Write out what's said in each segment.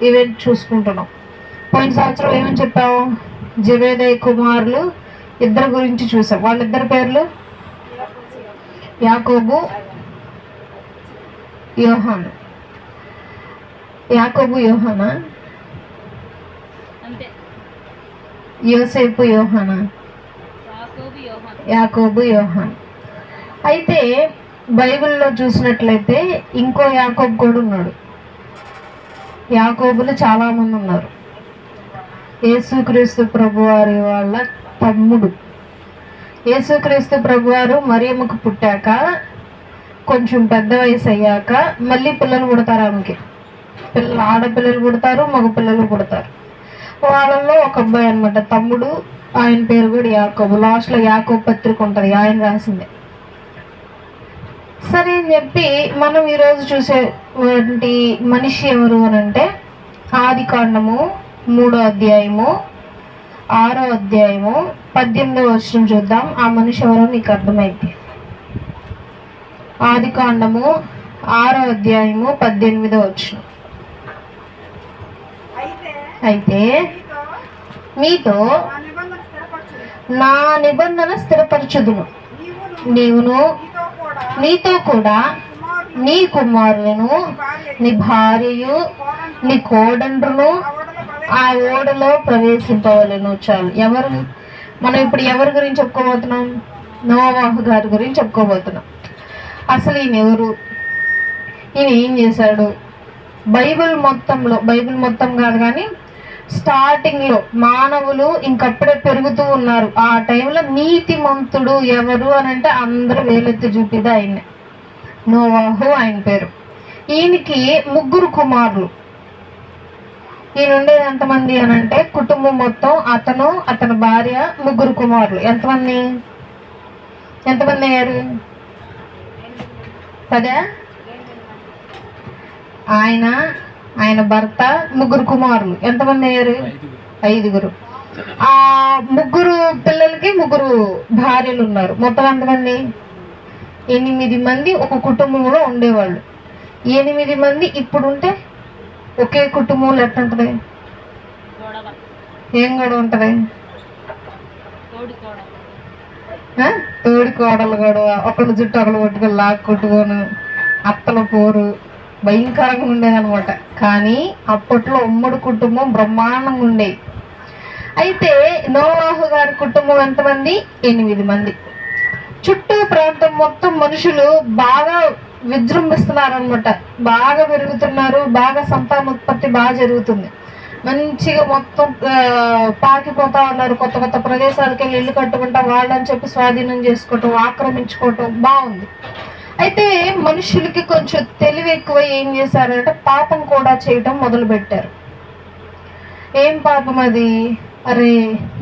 Event చూసుకుంటున్నాం. పోయిన సంవత్సరం ఏమని చెప్పావు? జెబెదయి కుమారులు ఇద్దరు గురించి చూసాం. వాళ్ళిద్దరి పేర్లు యాకోబు, యోహాను. యాకోబు, యోహానా? యోసేపు, యోహానా? యాకోబు, యోహాను. అయితే బైబిల్లో చూసినట్లయితే ఇంకో యాకోబు కూడా ఉన్నాడు. యాకోబులు చాలా మంది ఉన్నారు. యేసుక్రీస్తు ప్రభువారి వాళ్ళ తమ్ముడు. యేసుక్రీస్తు ప్రభువారు మరియమ్మకు పుట్టాక కొంచెం పెద్ద వయసు అయ్యాక మళ్ళీ పిల్లలు పుడతారు. ఆమెకి ఆడపిల్లలు పుడతారు, మగ పిల్లలు పుడతారు. వాళ్ళల్లో ఒక అబ్బాయి అనమాట తమ్ముడు. ఆయన పేరు కూడా యాకోబు. లాస్ట్లో యాకోబు పత్రిక ఉంటుంది, ఆయన రాసిందే. సరే అని చెప్పి మనం ఈరోజు చూసేటువంటి మనిషి ఎవరు అని అంటే ఆది కాండము 3వ అధ్యాయము 6వ అధ్యాయము 18వ వచనం చూద్దాం. ఆ మనిషి ఎవరో నీకు అర్థమైంది. ఆది కాండము 6వ అధ్యాయము 18వ వచనం. అయితే మీతో నా నిబంధన స్థిరపరచుదును, నీవును నీతో కూడా నీ కుమారులను నీ భార్యయు నీ కోడండ్రును ఆ ఓడలో ప్రవేశింపవలను. చాలు. ఎవరు మనం ఇప్పుడు ఎవరి గురించి చెప్పుకోబోతున్నాం? నోవాహు గారి గురించి చెప్పుకోబోతున్నాం. అసలు ఈయన ఎవరు? ఈయన ఏం చేశాడు? బైబిల్ మొత్తం కాదు కానీ స్టార్టింగ్లో మానవులు ఇంకప్పుడే పెరుగుతూ ఉన్నారు. ఆ టైంలో నీతిమంతుడు ఎవరు అని అంటే అందరూ వేలెత్తి చూపిది ఆయన్నే. నోవాహు ఆయన పేరు. ఈయనకి 3 కుమారులు. ఈయన ఉండేది ఎంతమంది అని అంటే కుటుంబం మొత్తం అతని భార్య 3 కుమారులు. ఎంతమంది అయ్యారు? 10. ఆయన భర్త 3 కుమారులు. ఎంతమంది అయ్యారు? 5. ఆ 3 పిల్లలకి 3 భార్యలు ఉన్నారు. మొత్తం ఎంతమంది? 8 మంది ఒక కుటుంబంలో ఉండేవాళ్ళు. 8 మంది ఇప్పుడు ఉంటే ఒకే కుటుంబంలో ఎట్లుంటది? ఏం గొడవ ఉంటది? తోడి కోడలు గొడవ, ఒకళ్ళు జుట్టు ఒకళ్ళు కొట్టుకొని లాక్కొట్టుకోను, అత్తల పోరు భయంకరంగా ఉండేదన్నమాట. కానీ అప్పట్లో ఉమ్మడి కుటుంబం బ్రహ్మాండంగా ఉండేది. అయితే నోవాహు గారి కుటుంబం ఎంతమంది? 8 మంది. చుట్టూ ప్రాంతం మొత్తం మనుషులు బాగా విజృంభిస్తున్నారనమాట. బాగా పెరుగుతున్నారు, బాగా సంతానోత్పత్తి బాగా జరుగుతుంది. మంచిగా మొత్తం పాకిపోతా ఉన్నారు. కొత్త కొత్త ప్రదేశాలకి వెళ్ళి ఇల్లు కట్టుకుంటా వాళ్ళని చెప్పి స్వాధీనం చేసుకోవటం, ఆక్రమించుకోవటం బాగుంది. అయితే మనుషులకి కొంచెం తెలివి ఎక్కువ ఏం చేశారంటే పాపం కూడా చేయటం మొదలు పెట్టారు. ఏం పాపం అది? అరే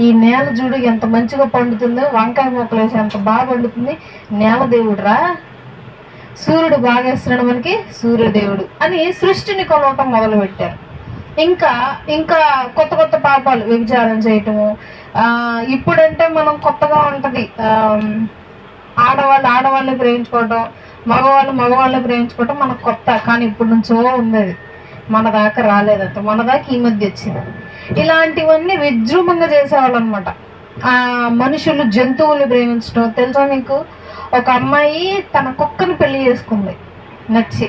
ఈ నేల చూడు ఎంత మంచిగా పండుతుందో, వంకాయ మొక్కలు వేసి ఎంత బాగా పండుతుంది, నేల దేవుడురా, సూర్యుడు బాగా వేస్తున్నాడు మనకి, సూర్యదేవుడు అని సృష్టిని కొలవటం మొదలు పెట్టారు. ఇంకా కొత్త కొత్త పాపాలు, వ్యభిచారం చేయటము. ఇప్పుడంటే మనం కొత్తగా ఉంటది, ఆడవాళ్ళని ప్రేమించుకోవటం, మగవాళ్ళని ప్రేమించుకోవటం మనకు కొత్త. కానీ ఇప్పుడు నుంచో ఉండేది, మన దాకా రాలేదంట, మన దాకా ఈ మధ్య వచ్చింది. ఇలాంటివన్నీ విజృంభంగా చేసేవాళ్ళు అనమాట. మనుషులు జంతువులు ప్రేమించడం. తెలుసా మీకు? ఒక అమ్మాయి తన కుక్కను పెళ్లి చేసుకుంది నచ్చి.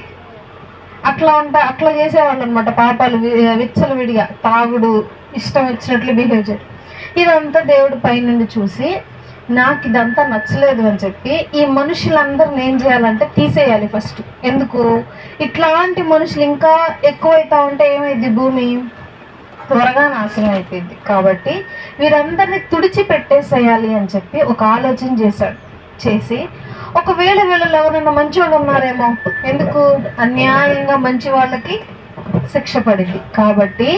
అట్లా చేసేవాళ్ళు అనమాట. పాపాలు విచ్చలవిడిగా తాగుడు, ఇష్టం వచ్చినట్లు బిహేవ్ చేయడం. ఇదంతా దేవుడు పైనుండి చూసి నాకు ఇదంతా నచ్చలేదు అని చెప్పి ఈ మనుషులందరిని ఏం చేయాలంటే తీసేయాలి ఫస్ట్. ఎందుకు? ఇట్లాంటి మనుషులు ఇంకా ఎక్కువైతా ఉంటే ఏమైంది? భూమి త్వరగా నాశనం అయిపోయింది. కాబట్టి వీరందరినీ తుడిచిపెట్టేసేయాలి అని చెప్పి ఒక ఆలోచన చేసి ఒకవేళ వీళ్ళలో ఎవరైనా మంచి వాళ్ళు ఉన్నారేమో, ఎందుకు అన్యాయంగా మంచి వాళ్ళకి శిక్ష పడింది. కాబట్టి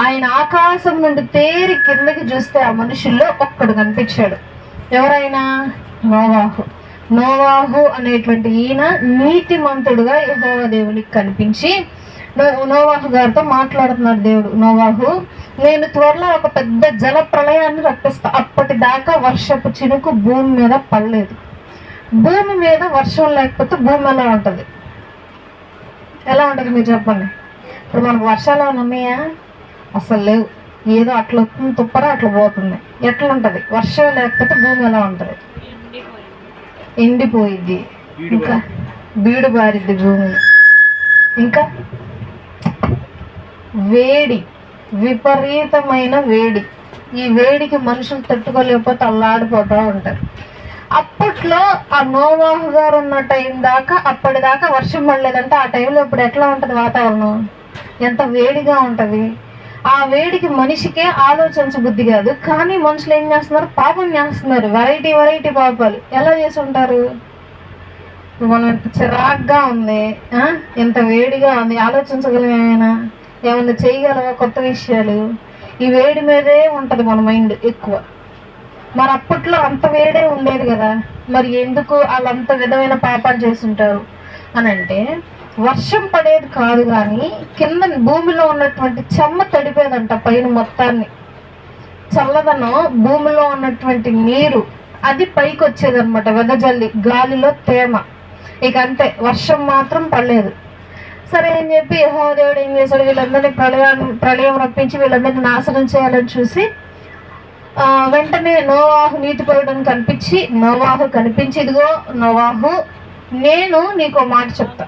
ఆయన ఆకాశం నుండి తేరి కిందకి చూస్తే ఆ మనుషుల్లో ఒక్కడు కనిపించాడు. ఎవరైనా? నోవాహు అనేటువంటి ఈయన నీతిమంతుడుగా యెహోవా దేవునికి కనిపించి నోవాహు గారితో మాట్లాడుతున్నాడు దేవుడు. నోవాహు, నేను త్వరలో ఒక పెద్ద జల ప్రళయాన్ని రప్పిస్తా. అప్పటిదాకా వర్షపు చినుకు భూమి మీద పడలేదు. భూమి మీద వర్షం లేకపోతే భూమి ఎలా ఉంటుంది మీరు చెప్పండి. ఇప్పుడు మనకు వర్షాలు ఏమైనా ఉన్నాయా? అసలు లేవు. ఏదో అట్లా వస్తుంది తుప్పర, అట్లా పోతుంది. ఎట్లా ఉంటుంది వర్షం లేకపోతే? భూమి ఎలా ఉంటుంది? ఎండిపోయిద్ది. ఇంకా బీడు బారిద్ది భూమి. ఇంకా వేడి, విపరీతమైన వేడి. ఈ వేడికి మనుషులు తట్టుకోలేకపోతే అల్లాడిపోతూ ఉంటారు. అప్పట్లో ఆ నోవాహు గారు ఉన్న టైం దాకా, అప్పటిదాకా వర్షం పడలేదంటే ఆ టైంలో ఇప్పుడు ఎట్లా ఉంటుంది వాతావరణం? ఎంత వేడిగా ఉంటుంది. ఆ వేడికి మనిషికే ఆలోచించ బుద్ధి కాదు. కానీ మనుషులు ఏం చేస్తున్నారు? పాపం చేస్తున్నారు. వెరైటీ వెరైటీ పాపాలు. ఎలా చేసి ఉంటారు? మనం ఎంత చిరాగ్గా ఉంది, ఎంత వేడిగా ఉంది, ఆలోచించగలం ఏమైనా చేయగలవా కొత్త విషయాలు? ఈ వేడి మీదే ఉంటుంది మన మైండ్ ఎక్కువ. మరి అప్పట్లో అంత వేడే ఉండేది కదా, మరి ఎందుకు వాళ్ళంత విధమైన పాపాలు చేస్తుంటారు అని అంటే, వర్షం పడేది కాదు కానీ కింద భూమిలో ఉన్నటువంటి చెమ్మ తడిపేదంట పైన మొత్తాన్ని. చల్లదనం భూమిలో ఉన్నటువంటి నీరు అది పైకి వచ్చేదన్నమాట, వెదజల్లి గాలిలో తేమ. ఇక అంతే, వర్షం మాత్రం పడలేదు. సరే అని చెప్పి యెహోవా దేవుడు ఏం చేశాడు? వీళ్ళందరినీ ప్రళయం రప్పించి వీళ్ళందరినీ నాశనం చేయాలని చూసి వెంటనే నోవాహు నీతిపరుడని కనిపించి ఇదిగో నోవాహు, నేను నీకు మాట చెప్తా.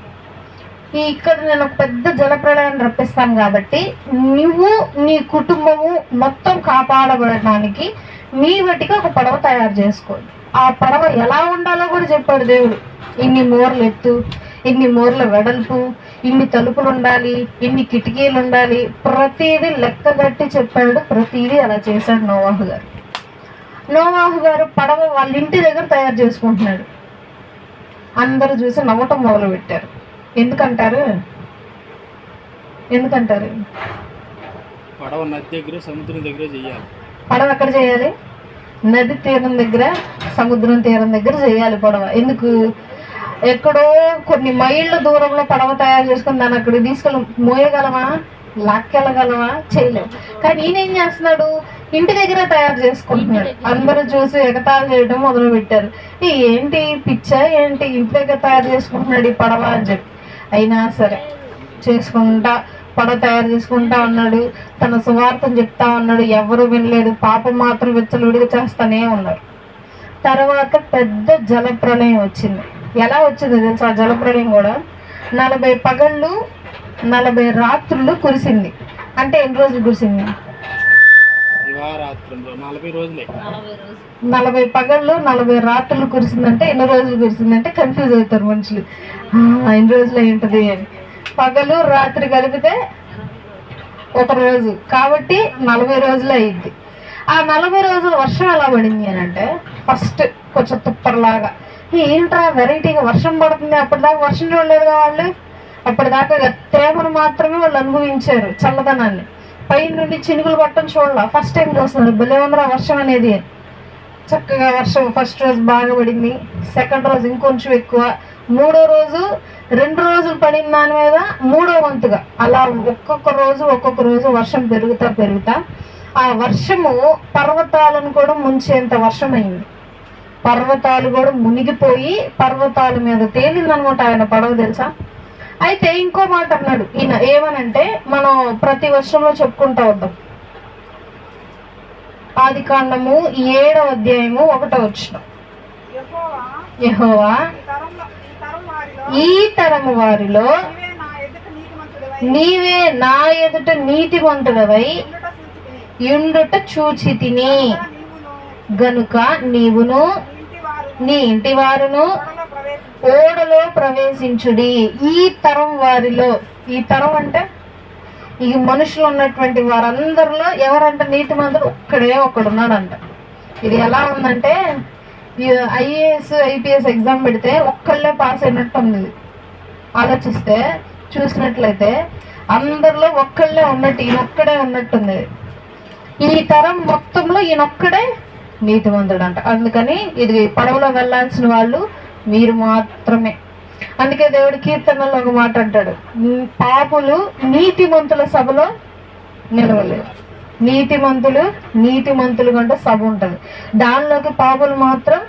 ఇక్కడ నేను ఒక పెద్ద జలప్రళయాన్ని రప్పిస్తాను కాబట్టి నువ్వు నీ కుటుంబము మొత్తం కాపాడబడటానికి మీ బట్టికి ఒక పడవ తయారు చేసుకోండి. ఆ పడవ ఎలా ఉండాలో కూడా చెప్పాడు దేవుడు. ఇన్ని మూరలు ఎత్తు, ఇన్ని మూరల వెడల్పు, ఇన్ని తలుపులు ఉండాలి, ఇన్ని కిటికీలు ఉండాలి, ప్రతిదీ లెక్కగట్టి చెప్పాడు. ప్రతిదీ అలా చేశాడు నోవాహు గారు. నోవాహు గారు పడవ వాళ్ళ ఇంటి దగ్గర తయారు చేసుకుంటున్నాడు. అందరూ చూసి నవ్వటం మొదలు పెట్టారు. ఎందుకంటారు? పడవ నది దగ్గర, సముద్రం దగ్గర చేయాలి. పడవ ఎక్కడ చేయాలి? నది తీరం దగ్గర, సముద్రం తీరం దగ్గర చేయాలి పడవ. ఎందుకు? ఎక్కడో కొన్ని మైళ్ళ దూరంలో పడవ తయారు చేసుకుని దాన్ని అక్కడికి తీసుకెళ్ళి మోయగలమా? లాక్కెళ్ళగలమా? చేయలేము. కానీ ఈయన ఏం చేస్తున్నాడు? ఇంటి దగ్గర తయారు చేసుకుంటున్నాడు. అందరూ చూసి ఎగతాళి చేయడం మొదలు పెట్టారు. ఏంటి పిచ్చా ఏంటి, ఇంటి దగ్గర తయారు చేసుకుంటున్నాడు ఈ పడవ అని చెప్పి. అయినా సరే చేసుకుంటా పడవ తయారు చేసుకుంటా ఉన్నాడు. తన సువార్తను చెప్తా ఉన్నాడు. ఎవరు వినలేదు. పాపం మాత్రం విచ్చలవిడిగా చేస్తానే ఉన్నారు. తర్వాత పెద్ద జలప్రళయం వచ్చింది. ఎలా వచ్చింది తెలుసు? ఆ జలప్రళయం కూడా 40 పగళ్ళు 40 రాత్రులు కురిసింది. అంటే ఎన్ని రోజులు కురిసింది? 40 పగళ్ళు 40 రాత్రులు కురిసిందంటే ఎన్ని రోజులు కురిసిందంటే కన్ఫ్యూజ్ అవుతారు మనుషులు. ఎన్ని రోజులు ఏంటది అని. పగలు రాత్రి కలిపితే ఒక రోజు కాబట్టి 40 రోజులు అయ్యింది. ఆ 40 రోజులు వర్షం ఎలా పడింది అని అంటే, ఫస్ట్ కొంచెం తుప్పర్లాగా, ఏంట్రా వెరైటీగా వర్షం పడుతుంది. అప్పటిదాకా వర్షం చూడలేదు వాళ్ళు. అప్పటిదాకా తేమను మాత్రమే వాళ్ళు అనుభవించారు, చల్లదనాన్ని. పై నుండి చినుకులు పట్టడం చూడాల, ఫస్ట్ టైం చూస్తున్నారు. భలే ఉందిరా వర్షం అనేది. చక్కగా వర్షం ఫస్ట్ రోజు బాగా పడింది, సెకండ్ రోజు ఇంకొంచెం ఎక్కువ, మూడో రోజు 2 రోజులు పడిన దాని మీద 3వ వంతుగా, అలా ఒక్కొక్క రోజు వర్షం పెరుగుతా ఆ వర్షము పర్వతాలను కూడా ముంచేంత వర్షం అయింది. పర్వతాలు కూడా మునిగిపోయి పర్వతాల మీద తేలిందనమాట ఆయన పడవ, తెలుసా? అయితే ఇంకో మాట అన్నాడు ఈయన. ఏమనంటే, మనం ప్రతి వర్షంలో చెప్పుకుంటా వద్దాం. ఆదికాండము 7వ అధ్యాయము 1వ వచనం. యెహోవా, ఈ తరము వారిలో నీవే నా ఎదుట నీతిమంతుడవై యుండుట చూచితిని గనుక నీవును నీ ఇంటి వారును ఓడలో ప్రవేశించుడి. ఈ తరం వారిలో, ఈ తరం అంటే ఈ మనుషులు ఉన్నటువంటి వారందరిలో ఎవరంటే నీతిమంతుడు ఒక్కడున్నాడంట. ఇది ఎలా ఉందంటే, ఐఏఎస్ ఐపీఎస్ ఎగ్జామ్ పెడితే ఒక్కళ్ళే పాస్ అయినట్టు ఉంది. ఆలోచిస్తే చూసినట్లయితే అందరిలో ఒక్కళ్ళే ఉన్నట్టు, ఈయనొక్కడే ఉన్నట్టుంది. ఈ తరం మొత్తంలో ఈయనొక్కడే నీతిమంతుడు అంట. అందుకని ఇది పడవలో వెళ్ళాల్సిన వాళ్ళు మీరు మాత్రమే. అందుకే దేవుడు కీర్తనలో ఒక మాట అంటాడు, పాపులు నీతిమంతుల సభలో నిలవలేరు. నీతిమంతులు కంటే సభ ఉంటుంది, దానిలోకి పాపులు మాత్రం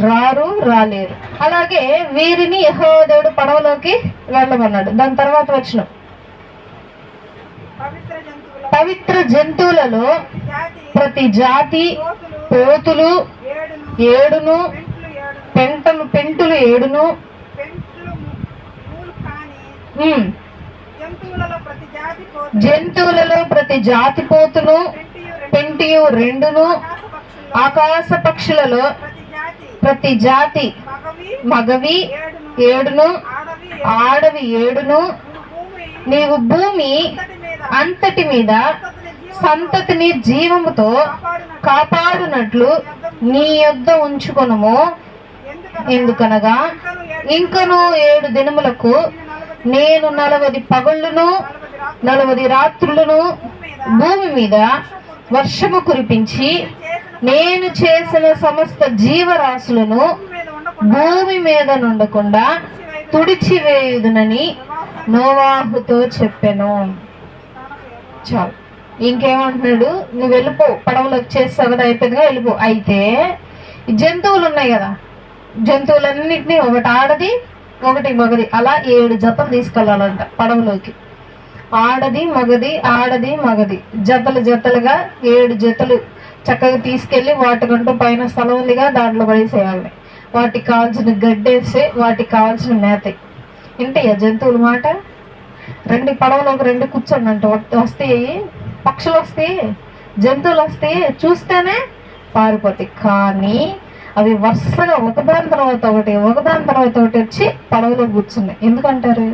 రాలేరు. అలాగే వీరిని యెహోవా దేవుడు పడవలోకి వెళ్ళమన్నాడు. దాని తర్వాత వచనం పవిత్ర జంతువులలో ప్రతి జాతి పోతులు 7, పెంటులు 7, జంతువులలో ప్రతి జాతి పోతును పెంటియు 2, ఆకాశ పక్షులలో ప్రతి జాతి మగవి 7, ఆడవి 7, నీవు భూమి అంతటి మీద సంతతిని జీవముతో కాపాడునట్లు నీ యొద్ద ఉంచుకొనుము. ఎందుకనగా ఇంకను 7 దినములకు నేను 40 పగళ్ళును 40 రాత్రులను భూమి మీద వర్షము కురిపించి నేను చేసిన సమస్త జీవరాశులను భూమి మీద నుండకుండా తుడిచివేయుదునని నోవాహుతో చెప్పెను. చాలు, ఇంకేమంటున్నాడు? నువ్వు వెళ్ళిపో, పడవలు వచ్చేస్తావు కదా, అయిపోయిందిగా, వెళ్ళిపో. అయితే జంతువులు ఉన్నాయి కదా, జంతువులన్నిటినీ ఒకటి ఆడది ఒకటి మగది అలా 7 జతలు తీసుకెళ్ళాలంట పడవలోకి. ఆడది మగది జతలుగా 7 జతలు చక్కగా తీసుకెళ్ళి వాటికంటూ పైన స్థలం ఉందిగా దాంట్లో పడేసేయాలి. వాటికి కావాల్సిన గడ్డేసి వాటికి కావాల్సిన మేత. ఇంటయ్యా జంతువుల మాట. 2 పడవలోకి 2 కూర్చోండి అంట. వస్తాయి పక్షులు, వస్తాయి జంతువులు, వస్తాయి చూస్తేనే పారిపోతాయి. కానీ అవి వరుసగా ఒకదాని తర్వాత ఒకటి వచ్చి పడవలో కూర్చున్నాయి. ఎందుకంటారు?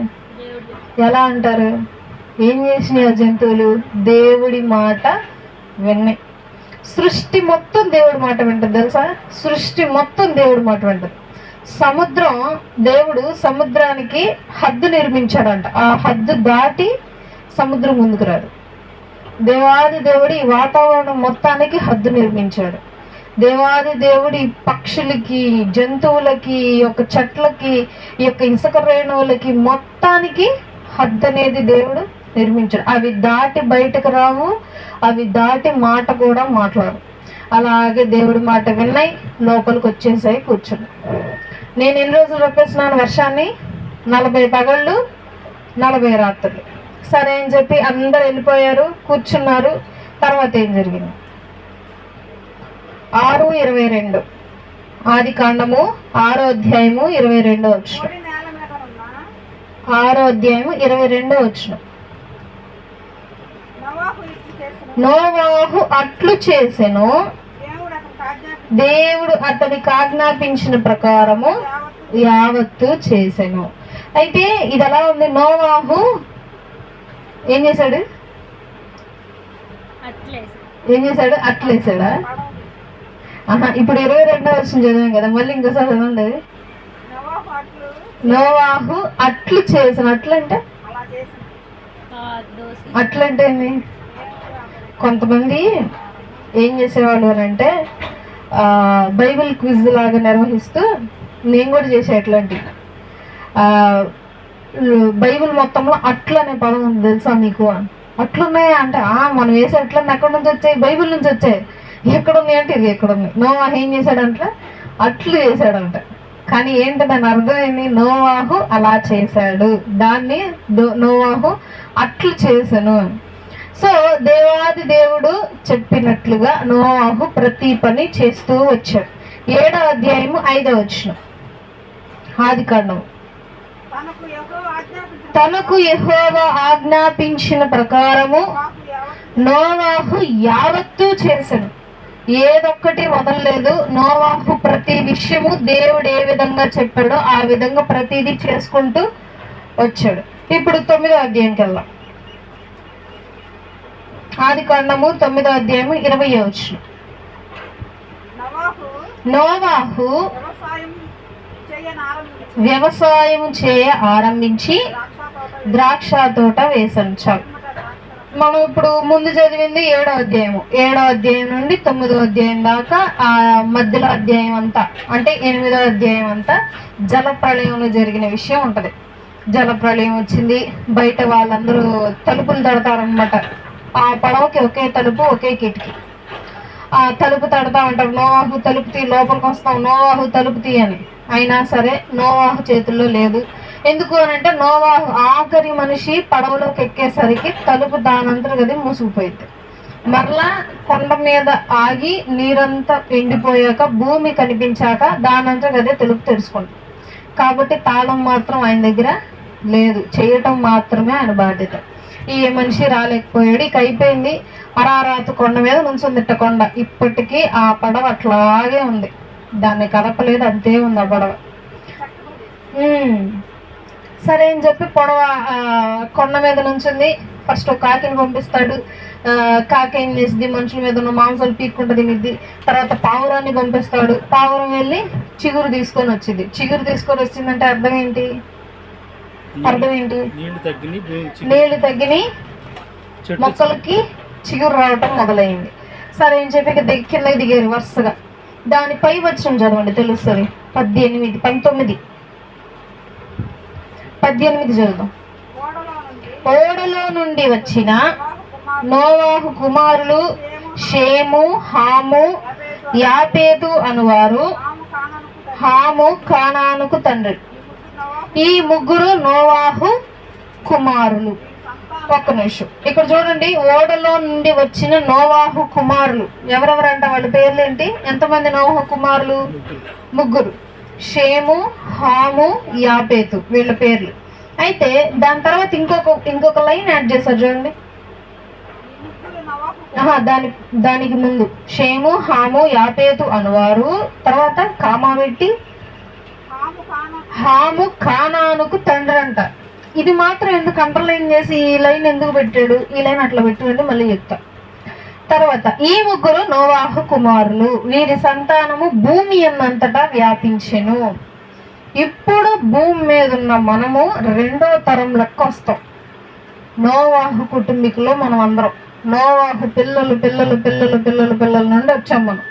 ఎలా అంటారు? ఏం చేసినాయి ఆ జంతువులు? దేవుడి మాట విన్నాయి. సృష్టి మొత్తం దేవుడి మాట వింటది తెలుసా? సృష్టి మొత్తం దేవుడి మాట వింటది. దేవుడు సముద్రానికి హద్దు నిర్మించాడంట. ఆ హద్దు దాటి సముద్రం ముందుకు రాదు. దేవాది దేవుడు ఈ వాతావరణం మొత్తానికి హద్దు నిర్మించాడు. దేవాది దేవుడి పక్షులకి, జంతువులకి, ఈ యొక్క చెట్లకి, ఈ యొక్క ఇసుక రేణువులకి మొత్తానికి హద్దు అనేది దేవుడు నిర్మించాడు. అవి దాటి బయటకు రావు, అవి దాటి మాట కూడా మాట్లాడు. అలాగే దేవుడి మాట విన్నాయి, లోపలికి వచ్చేసాయి, కూర్చుని. నేను ఎన్ని రోజులు రప్పేస్తున్నాను వర్షాన్ని? 40 పగళ్ళు 40 రాత్రులు. సరే అని చెప్పి అందరు వెళ్ళిపోయారు, కూర్చున్నారు. తర్వాత ఏం జరిగింది? 6:22 ఆది కాండము 6వ అధ్యాయము 22వ వచనం. 6వ అధ్యాయము 22వ వచనం. నోవాహు అట్లు చేసెను, దేవుడు అతనికి ఆజ్ఞాపించిన ప్రకారము యావత్తు చేసెను. అయితే ఇది ఎలా ఉంది? నోవాహు ఏం చేశాడు? అట్లేసాడా? ఇప్పుడు 22వ వచనం చదివాం కదా, మళ్ళీ ఇంకోసారి చదవండి. నోవాహు అట్లు చేసిన. అట్లంటే ఏంది? కొంతమంది ఏం చేసేవాళ్ళు అని అంటే బైబిల్ క్విజ్ లాగా నిర్వహిస్తూ, నేను కూడా చేసే అట్లాంటివి. బైబిల్ మొత్తంలో అట్లు అనే పదం ఉంది తెలుసా మీకు? అట్లున్నాయా అంటే మనం వేసే అట్లన్నీ ఎక్కడి నుంచి వచ్చాయి? బైబిల్ నుంచి వచ్చాయి. ఎక్కడున్నాయి అంటే ఇది ఎక్కడున్నాయి. నోవాహు ఏం చేశాడంట? అట్లు చేశాడంట. కానీ ఏంటి దాని అర్థం ఏంటి? నోవాహు అలా చేశాడు, దాన్ని నోవాహు అట్లు చేశాను. సో దేవాది దేవుడు చెప్పినట్లుగా నోవాహు ప్రతి పని చేస్తూ వచ్చాడు. 7వ అధ్యాయము 5వ వచనం ఆది కాండము. తనకు యెహోవా ఆజ్ఞాపించిన ప్రకారము నోవాహు యావత్తూ చేశాను, ఏదొక్కటి వదలలేదు. నోవాహు ప్రతి విషయము దేవుడు ఏ విధంగా చెప్పాడో ఆ విధంగా ప్రతిదీ చేసుకుంటూ వచ్చాడు. ఇప్పుడు 9వ అధ్యాయంకి వెళ్దాం. ఆది కాండము 9వ అధ్యాయము 20వ వచనం. నోవాహు వ్యవసాయం చేయ ఆరంభించి ద్రాక్ష తోట వేశాను. చాలు, మనం ఇప్పుడు ముందు చదివింది 7వ అధ్యాయము. 7వ అధ్యాయం నుండి 9వ అధ్యాయం దాకా ఆ మధ్యలో అధ్యాయం అంతా అంటే 8వ అధ్యాయం అంతా జల ప్రళయంలో జరిగిన విషయం ఉంటది. జల ప్రళయం వచ్చింది, బయట వాళ్ళందరూ తలుపులు తడతారనమాట. ఆ పడవకి ఒకే తలుపు, ఒకే కిటికీ. ఆ తలుపు తడతా ఉంటారు, నోవాహు తలుపు తీ, లోపలికి వస్తాం, నోవాహు తలుపు తీ అని. అయినా సరే నోవాహు చేతుల్లో లేదు. ఎందుకు అని అంటే నోవాహు ఆఖరి మనిషి పడవలోకి ఎక్కేసరికి తలుపు దానంతరం అది మూసుకుపోయింది. మరలా కొండ మీద ఆగి నీరంతా ఎండిపోయాక భూమి కనిపించాక దానంతరం అదే తలుపు తెరుచుకుంది. కాబట్టి తాళం మాత్రం ఆయన దగ్గర లేదు, చేయటం మాత్రమే ఆయన బాధ్యత. ఈ మనిషి రాలేకపోయాడు. ఇక అయిపోయింది. అరారాతు కొండ మీద నుంచుందిట్ట కొండ. ఇప్పటికీ ఆ పడవ అట్లాగే ఉంది, దాన్ని కదపలేదు, అంతే ఉంది ఆ పడవ. సరే అని చెప్పి పొడవ కొండ మీద నుంచింది. ఫస్ట్ ఒక కాకిని పంపిస్తాడు. కాకి ఏం చేసింది, మనుషుల మీద ఉన్న మాంసాలు పీక్కుంటూ తినిద్ది. తర్వాత పావురాన్ని పంపిస్తాడు. పావురం వెళ్ళి చిగురు తీసుకొని వచ్చింది. చిగురు తీసుకొని వచ్చిందంటే అర్థం ఏంటి? నీళ్లు తగ్గిని మొక్కలకి చిగురు రావటం మొదలైంది. సరే అని చెప్పి కిందకి దిగారు వరుసగా. దానిపై వచ్చిన చదవండి, తెలుస్తుంది. 18 చదువుదాం. ఓడలో నుండి వచ్చిన నోవాహు కుమారులు షేము, హాము, యాపేతు అనువారు. హాము కానానుకు తండ్రి. ఈ ముగ్గురు నోవాహు కుమారులు. ఒక్క నిమిషం ఇక్కడ చూడండి. ఓడలో నుండి వచ్చిన నోవాహు కుమారులు ఎవరెవరంట? వాళ్ళ పేర్లు ఏంటి? ఎంతమంది నోవాహు కుమారులు? ముగ్గురు. షేము, హాము, యాపేతు, వీళ్ళ పేర్లు. అయితే దాని తర్వాత ఇంకొక లైన్ యాడ్ చేశారు చూడండి. దానికి ముందు షేము, హాము, యాపేతు అనువారు. తర్వాత కామా పెట్టి హాము కానానుకు తండ్రి అంట. ఇది మాత్రం ఎందుకు అండర్లైన్ చేసి ఈ లైన్ ఎందుకు పెట్టాడు? ఈ లైన్ అట్లా పెట్టండి, మళ్ళీ చెప్తా. తర్వాత ఈ ముగ్గురు నోవాహు కుమారులు, వీరి సంతానము భూమి అన్నంతటా వ్యాపించెను. ఇప్పుడు భూమి మీద ఉన్న మనము 2వ తరం లెక్క వస్తాం. నోవాహు కుటుంబీకులు మనం అందరం. నోవాహు పిల్లలు పిల్లలు పిల్లలు పిల్లలు పిల్లల నుండి వచ్చాం మనం.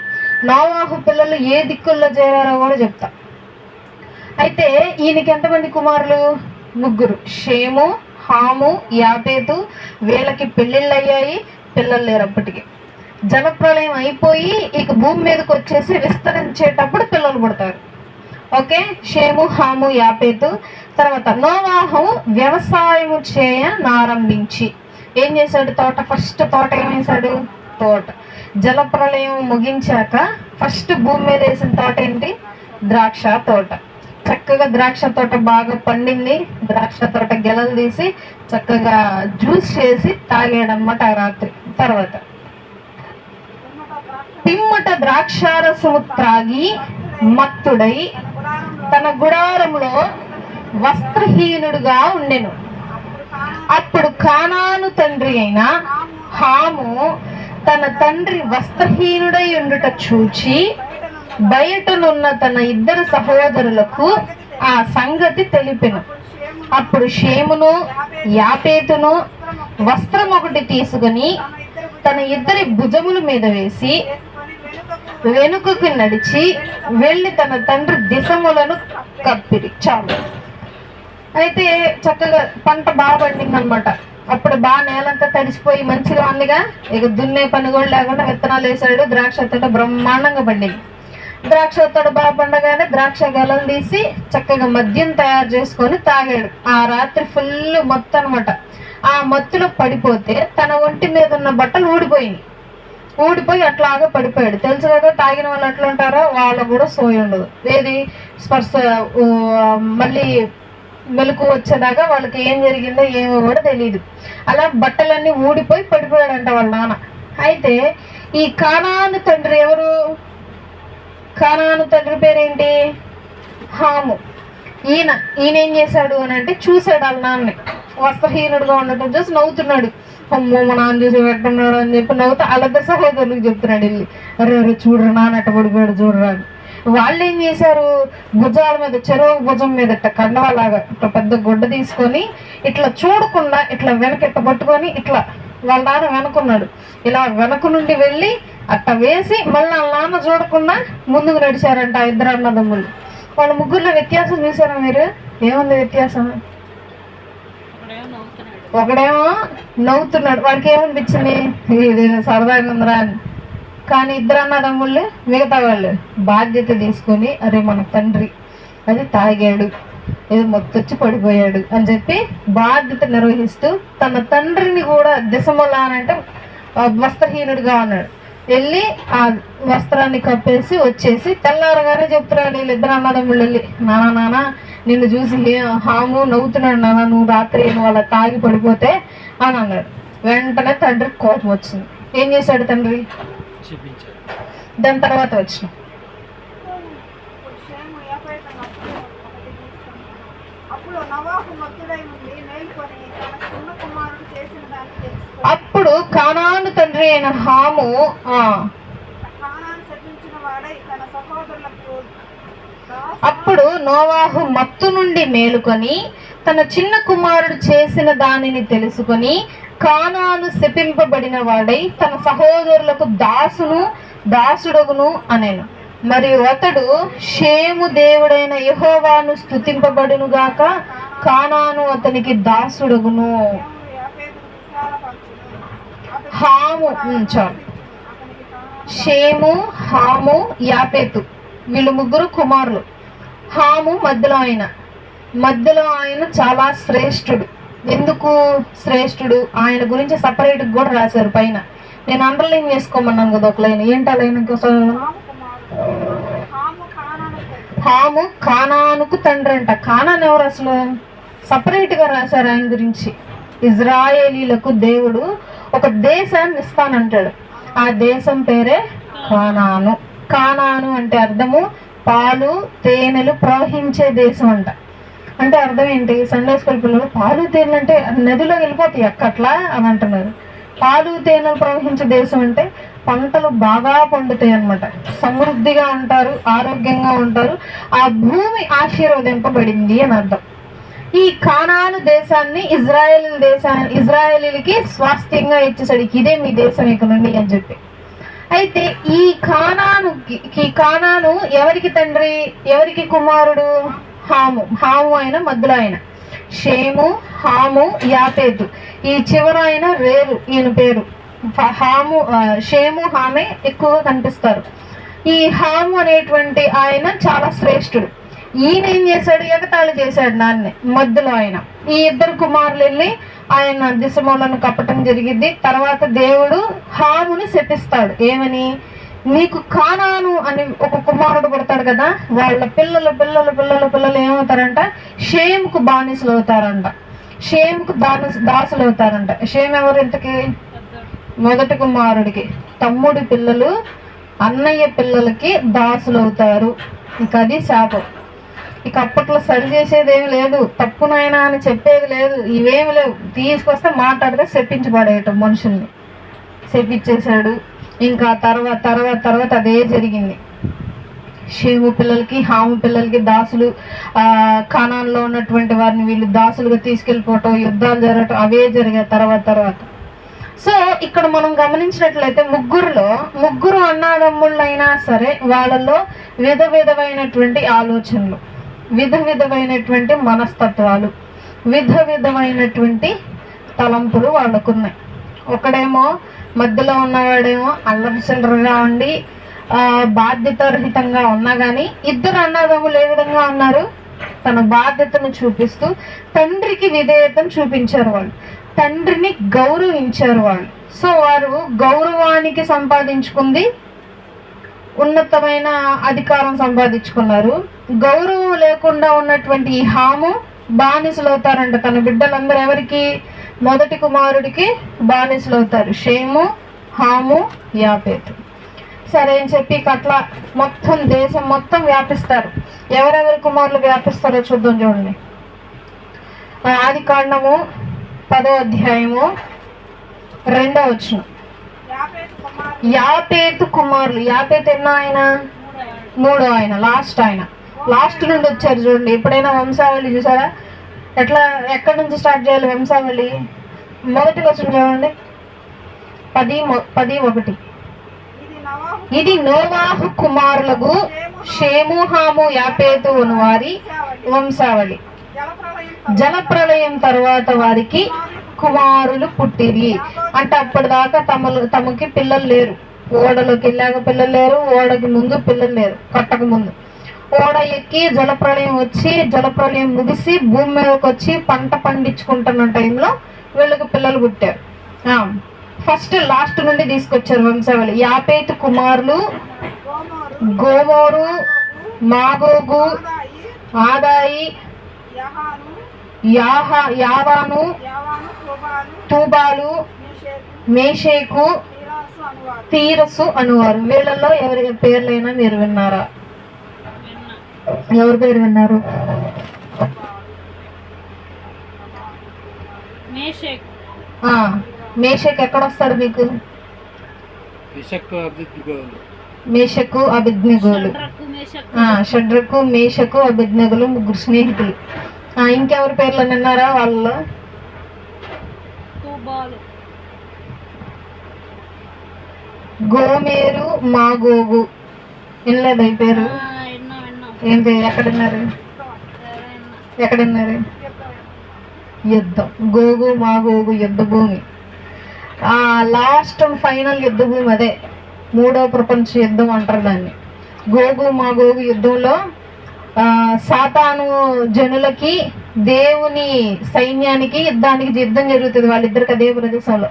నోవాహు పిల్లలు ఏ దిక్కుల్లో చేరారో కూడా చెప్తా. అయితే ఈయనకి ఎంతమంది కుమారులు? ముగ్గురు. షేము, హాము, యాపేతు. వీళ్ళకి పెళ్ళిళ్ళు అయ్యాయి, పిల్లలు లేరు అప్పటికి. జలప్రలయం అయిపోయి ఇక భూమి మీదకి వచ్చేసి విస్తరించేటప్పుడు పిల్లలు పుడతారు. ఓకే, షేము, హాము, యాపేతు. తర్వాత నోవాహు వ్యవసాయము ఆరంభించి ఏం చేశాడు? ఫస్ట్ తోట ఏం వేశాడు? తోట. జలప్రలయం ముగించాక ఫస్ట్ భూమి మీద వేసిన తోట ఏంటి? ద్రాక్ష తోట. చక్కగా ద్రాక్ష తోట బాగా పండింది. ద్రాక్ష తోట గెలలు తీసి చక్కగా జ్యూస్ చేసి తాగాడనమాట ఆ రాత్రి. తర్వాత పిమ్మట ద్రాక్షారసము త్రాగి మత్తుడై తన గుడారంలో వస్త్రహీనుడుగా ఉండెను. అప్పుడు కానాను తండ్రి అయిన హాము తన తండ్రి వస్త్రహీనుడై ఉండుట చూచి బయటనున్న తన 2 సహోదరులకు ఆ సంగతి తెలిపెను. అప్పుడు షేమును, యాపేతును వస్త్రం ఒకటి తీసుకుని తన 2 భుజముల మీద వేసి వెనుకకు నడిచి వెళ్ళి తన తండ్రి దిశములను కప్పిరి. చాలు. అయితే చక్కగా పంట బాగా పండింది అనమాట. అప్పుడు బాగా నేలంతా తడిసిపోయి మంచిగా ఉందిగా. ఇక దున్నే పని కూడా లేకుండా విత్తనాలు వేసాడు. ద్రాక్ష తోట బ్రహ్మాండంగా పండింది. ద్రాక్ష తోట బాగా పండగానే ద్రాక్ష గెలలు తీసి చక్కగా మద్యం తయారు చేసుకొని తాగాడు. ఆ రాత్రి ఫుల్ మత్తు అనమాట. ఆ మత్తులో పడిపోతే తన ఒంటి మీద ఉన్న బట్టలు ఊడిపోయి అట్లాగా పడిపోయాడు. తెలుసు కదా, తాగిన వాళ్ళు ఎట్లా ఉంటారో వాళ్ళు కూడా సోయి ఉండదు. ఏది స్పర్శ మళ్ళీ మెలకు వచ్చేదాకా వాళ్ళకి ఏం జరిగిందో ఏమో కూడా తెలియదు. అలా బట్టలన్నీ ఊడిపోయి పడిపోయాడంట వాళ్ళ నాన్న. అయితే ఈ కానాను తండ్రి ఎవరు? కానాను తండ్రి పేరేంటి? హాము. ఈయన ఏం చేశాడు అని అంటే చూశాడు వాళ్ళ నాన్నని వస్త్రహీనుడుగా ఉండటం చూసి నవ్వుతున్నాడు. అమ్మో మా నాన్న చూసి పెట్టున్నాడు అని చెప్పి నవ్వుతా వాళ్ళిద్దరు సహోదరులకు చెప్తున్నాడు వెళ్ళి, అరే చూడరా నాన్న అట్ట పడిపోయాడు చూడరా అని. వాళ్ళు ఏం చేశారు? భుజాల మీద చెరువు భుజం మీద ఇట్లా కండవలాగా ఇట్లా పెద్ద గుడ్డ తీసుకొని ఇట్లా చూడకుండా ఇట్లా వెనక పట్టుకొని ఇట్లా వాళ్ళ నాన్న వెనుకున్నాడు. ఇలా వెనక నుండి వెళ్ళి అట్ట వేసి మళ్ళీ వాళ్ళ నాన్న చూడకుండా ముందుకు నడిచారంట ఆ 2 అన్నదమ్ములు. వాళ్ళ ముగ్గురులో వ్యత్యాసం చూసారా మీరు? ఏముంది వ్యత్యాసం? ఒకడేమో నవ్వుతున్నాడు, వాడికి ఏమనిపించింది? ఇది సరదాగా ఉందిరా అని. కానీ 2 అన్నదమ్ముళ్ళు మిగతా వాళ్ళు బాధ్యత తీసుకొని అరే మన తండ్రి అది తాగాడు, ఏదో మొత్తొచ్చి పడిపోయాడు అని చెప్పి బాధ్యత నిర్వహిస్తూ తన తండ్రిని కూడా దిశములానంటే వస్త్రహీనుడిగా ఉన్నాడు, వెళ్ళి ఆ వస్త్రాన్ని కప్పేసి వచ్చేసి తెల్లారగానే చెప్తున్నాడు వీళ్ళిద్దరు అన్నదమ్ముళ్ళు వెళ్ళి, నాన్న నిన్ను చూసి హాము నవ్వుతున్నాడు నాన్న, నువ్వు రాత్రి వాళ్ళ తాగి పడిపోతే అని అన్నాడు. వెంటనే తండ్రికి కోపం వచ్చింది. ఏం చేశాడు తండ్రి? దాని తర్వాత వచ్చిన అప్పుడు కానాను తండ్రి అయిన హాము అప్పుడు నోవాహు మత్తు నుండి మేలుకొని తన చిన్న కుమారుడు చేసిన దానిని తెలుసుకొని కానాను శపింపబడిన వాడై తన సహోదరులకు దాసుడగును అనేను. మరియు అతడు షేము దేవుడైన యెహోవాను స్తుతింపబడును గాక, కానాను అతనికి దాసుడగును. హాము చాలు. షేము, హాము, యాపేతు వీళ్ళు ముగ్గురు కుమారులు. హాము మధ్యలో ఆయన చాలా శ్రేష్ఠుడు. ఎందుకు శ్రేష్ఠుడు? ఆయన గురించి సపరేట్ కూడా రాశారు పైన. నేను అండర్లైన్ చేసుకోమన్నాను కదా ఒక లైన్. ఏంటి ఆ లైన్ కోసం? హాము కానానుకు తండ్రి అంట. కానాన్ ఎవరు అసలు? సపరేట్ గా రాశారు ఆయన గురించి. ఇజ్రాయేలీలకు దేవుడు ఒక దేశాన్ని ఇస్తానంటాడు. ఆ దేశం పేరే కానాను. కానాను అంటే అర్థము పాలు తేనెలు ప్రవహించే దేశం అంట. అంటే అర్థం ఏంటి? సండే స్కూల్ పిల్లలు పాలు తేనెలు అంటే నదిలో వెళ్ళిపోతాయి అక్కట్లా అని అంటున్నారు. పాలు తేనెలు ప్రవహించే దేశం అంటే పంటలు బాగా పండుతాయి అన్నమాట, సమృద్ధిగా ఉంటారు, ఆరోగ్యంగా ఉంటారు, ఆ భూమి ఆశీర్వదింపబడింది అని అర్థం. ఈ కానాను దేశాన్ని ఇజ్రాయేలీలకి స్వాస్థ్యంగా ఇచ్చేసాడు. ఇదే మీ దేశం ఇక నుండి అని చెప్పి. అయితే ఈ కానాను ఎవరికి తండ్రి, ఎవరికి కుమారుడు? హాము అయిన మధ్యలో ఆయన షేము, హాము, యాపేతు. ఈ చివర ఆయన రేరు, ఈయన పేరు. షేము, హామే ఎక్కువగా కనిపిస్తారు. ఈ హాము అనేటువంటి ఆయన చాలా శ్రేష్ఠుడు. ఈయన ఏం చేశాడు? ఎగతాళి చేశాడు నాన్నే. మధ్యలో ఆయన ఈ ఇద్దరు కుమారులు వెళ్ళి ఆయన దిశమూలను కప్పటం జరిగింది. తర్వాత దేవుడు హాముని శపిస్తాడు. ఏమని? నీకు కానాను అని ఒక కుమారుడు పుడతాడు కదా, వాళ్ళ పిల్లలు ఏమవుతారంట? షేముకు బానిసలు అవుతారంట, షేముకు దాసులు అవుతారంట. షేమ్ ఎవరు ఇంతకి? మొదటి కుమారుడికి. తమ్ముడి పిల్లలు అన్నయ్య పిల్లలకి దాసులు అవుతారు. ఇక అది శాపం. ఇక అప్పట్లో సరి చేసేది ఏమి లేదు, తప్పునైనా అని చెప్పేది లేదు, ఇవేమి లేవు. తీసుకొస్తే మాట్లాడితే శపించబడేయటం, మనుషుల్ని శపించేశాడు. ఇంకా తర్వాత అదే జరిగింది. షేము పిల్లలకి హాము పిల్లలకి దాసులు, కానాన్లో ఉన్నటువంటి వారిని వీళ్ళు దాసులుగా తీసుకెళ్ళిపోవటం, యుద్ధాలు జరగటం, అవే జరిగాయి తర్వాత. సో ఇక్కడ మనం గమనించినట్లయితే ముగ్గురు అన్నాదమ్ముళ్ళైనా సరే వాళ్ళలో విధమైనటువంటి ఆలోచనలు, విధమైనటువంటి మనస్తత్వాలు, విధమైనటువంటి తలంపులు వాళ్ళకున్నాయి. ఒకడేమో మధ్యలో ఉన్నవాడేమో అల్లరి చిల్లరగా ఉండి బాధ్యతారహితంగా ఉన్నా కానీ, ఇద్దరు అన్నదమ్ములు ఏ విధంగా ఉన్నారు? తన బాధ్యతను చూపిస్తూ తండ్రికి విధేయతను చూపించారు వాళ్ళు, తండ్రిని గౌరవించారు వాళ్ళు. సో వారు గౌరవానికి సంపాదించుకుంది, ఉన్నతమైన అధికారం సంపాదించుకున్నారు. గౌరవం లేకుండా ఉన్నటువంటి ఈ హాము బానిసలు అవుతారంట. తన బిడ్డలందరూ ఎవరికి? మొదటి కుమారుడికి బానిసలు అవుతారు. షేము, హాము, యాపేతు. సరే అని చెప్పి అట్లా మొత్తం దేశం మొత్తం వ్యాపిస్తారు. ఎవరెవరి కుమారులు వ్యాపిస్తారో చూద్దాం. చూడండి, ఆదికాండము 10వ అధ్యాయము 2వ వచనం. యాపేతు కుమారులు. యాపేతు ఎన్నో ఆయన? 3వ ఆయన, లాస్ట్ నుండి వచ్చారు. చూడండి, ఎప్పుడైనా వంశావళి చూసారా? ఎక్కడి నుంచి స్టార్ట్ చేయాలి వంశావళి? మొదటి వచనం చూడండి, 10:1. ఇది నోవాహు కుమారులకు షేము, హాము, యాపేతు అను వారి వంశావళి. జలప్రలయం తర్వాత వారికి కుమారులు పుట్టిరి. అంటే అప్పటిదాకా తమకి పిల్లలు లేరు. ఓడలోకి వెళ్ళాక పిల్లలు లేరు, ఓడకి ముందు పిల్లలు లేరు, కట్టక ముందు. ఓడ ఎక్కి జలప్రళయం వచ్చి జలప్రళయం ముగిసి భూమి మీదకి వచ్చి పంట పండించుకుంటున్న టైంలో వీళ్ళకి పిల్లలు పుట్టారు. ఫస్ట్ లాస్ట్ నుండి తీసుకొచ్చారు వంశావళి. యాపేతు కుమారులు గోమోరు, మాగోగు, ఆదాయి, యావాను, తూబాలు, మేషేకు, తీరసు అనువారు. వీళ్ళల్లో ఎవరి పేర్లైనా మీరు విన్నారా? ఎవరి పేరు విన్నారు? మేషక్ ఎక్కడ వస్తాడు మీకు? మేషకు అభిజ్ఞగోలు. షడ్రకు, మేషకు, అభిజ్ఞగులు ముగ్గురు స్నేహితులు. ఇంకెవరి పేర్లు విన్నారా వాళ్ళలో? గోమేరు, మాగోగు. వినలేదు ఈ పేరు? ఏం పేరు? ఎక్కడున్నారు? యుద్ధం. గోగు మాగోగు యుద్ధ భూమి. లాస్ట్ ఫైనల్ యుద్ధ భూమి అదే మూడవ ప్రపంచ యుద్ధం అంటారు దాన్ని. గోగు మాగోగు యుద్ధంలో సాతాను జనులకి దేవుని సైన్యానికి యుద్ధం జరుగుతుంది. వాళ్ళిద్దరికి అదే ప్రదేశంలో.